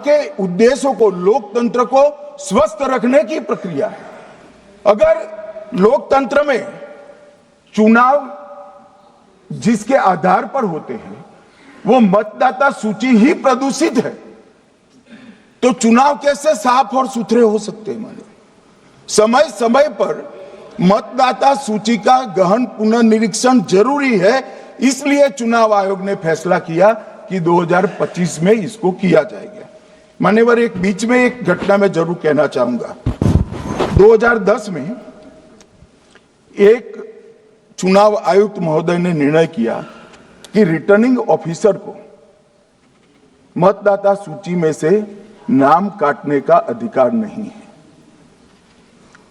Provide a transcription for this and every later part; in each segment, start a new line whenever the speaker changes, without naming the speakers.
के उद्देश्यों को, लोकतंत्र को स्वस्थ रखने की प्रक्रिया है। अगर लोकतंत्र में चुनाव जिसके आधार पर होते हैं वो मतदाता सूची ही प्रदूषित है, तो चुनाव कैसे साफ और सुथरे हो सकते हैं? समय समय पर मतदाता सूची का गहन पुनर्निरीक्षण जरूरी है, इसलिए चुनाव आयोग ने फैसला किया कि 2025 में इसको किया जाएगा। मान्यवर, एक बीच में एक घटना मैं जरूर कहना चाहूंगा। 2010 में एक चुनाव आयुक्त महोदय ने निर्णय किया कि रिटर्निंग ऑफिसर को मतदाता सूची में से नाम काटने का अधिकार नहीं है,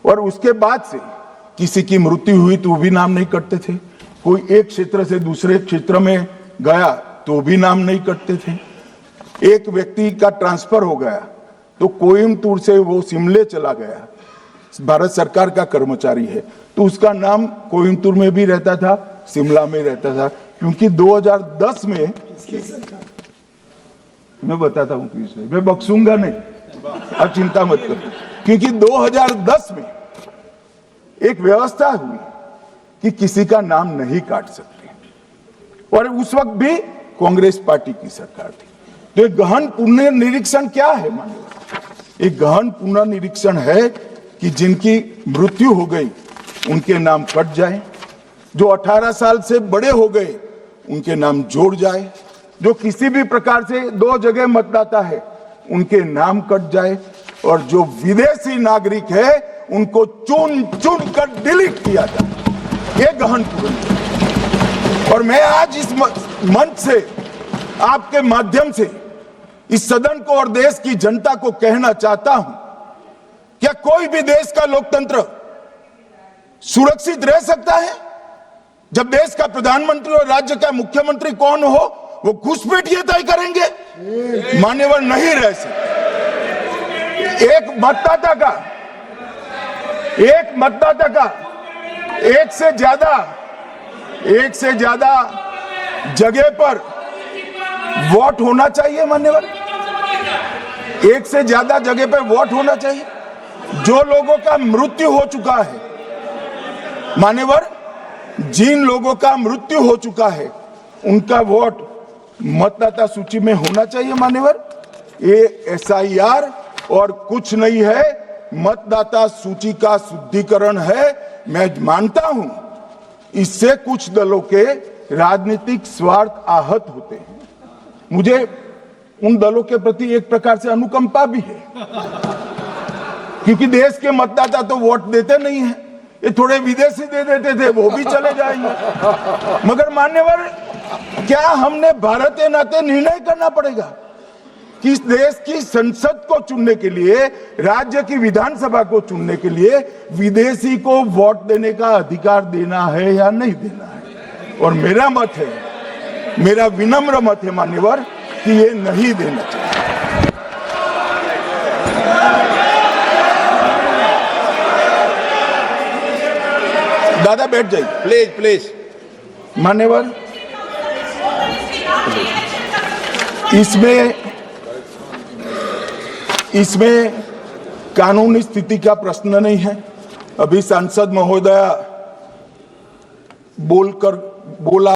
और उसके बाद से किसी की मृत्यु हुई तो भी नाम नहीं कटते थे, कोई एक क्षेत्र से दूसरे क्षेत्र में गया तो भी नाम नहीं कटते थे, एक व्यक्ति का ट्रांसफर हो गया तो कोयम्बटूर से वो शिमले चला गया, भारत सरकार का कर्मचारी है तो उसका नाम कोयम्बटूर में भी रहता था, शिमला में रहता था, क्योंकि 2010 में, मैं बताता हूं किसने, मैं बख्शूंगा नहीं, आप चिंता मत करो, क्योंकि 2010 में एक व्यवस्था हुई कि किसी का नाम नहीं काट सकते, और उस वक्त भी कांग्रेस पार्टी की सरकार थी। तो एक गहन पुनर्निरीक्षण क्या है? मानिए, एक गहन पुनर्निरीक्षण है कि जिनकी मृत्यु हो गई उनके नाम कट जाए, जो 18 साल से बड़े हो गए उनके नाम जोड़ जाए, जो किसी भी प्रकार से 2 जगह मतदाता है उनके नाम कट जाए, और जो विदेशी नागरिक है उनको चुन चुन कर डिलीट किया जाए। ये गहन पुनर्निरीक्षण। और मैं आज इस मंच से, आपके माध्यम से इस सदन को और देश की जनता को कहना चाहता हूं, क्या कोई भी देश का लोकतंत्र सुरक्षित रह सकता है जब देश का प्रधानमंत्री और राज्य का मुख्यमंत्री कौन हो वो घुसपैठ ये तय करेंगे? मान्यवर, नहीं रह सकते। एक मतदाता का एक से ज्यादा जगह पर वोट होना चाहिए। मान्यवर, एक से ज्यादा जगह पर वोट होना चाहिए। जो लोगों का मृत्यु हो चुका है, मान्यवर, जिन लोगों का मृत्यु हो चुका है उनका वोट मतदाता सूची में होना चाहिए। मान्यवर, ये SIR और कुछ नहीं है, मतदाता सूची का शुद्धिकरण है। मैं मानता हूं इससे कुछ दलों के राजनीतिक स्वार्थ आहत होते हैं। मुझे उन दलों के प्रति एक प्रकार से अनुकंपा भी है, क्योंकि देश के मतदाता तो वोट देते नहीं हैं, ये थोड़े विदेशी दे देते थे, वो भी चले जाएंगे। मगर मान्यवर, क्या हमने भारत के नाते निर्णय करना पड़ेगा कि इस देश की संसद को चुनने के लिए, राज्य की विधानसभा को चुनने के लिए विदेशी को वोट देने का अधिकार देना है या नहीं देना है? और मेरा मत है, मेरा विनम्र मत है मान्यवर, कि ये नहीं देना चाहिए। दादा बैठ जाइए,
प्लीज प्लीज।
मान्यवर, इसमें कानूनी स्थिति का प्रश्न नहीं है। अभी सांसद महोदया बोला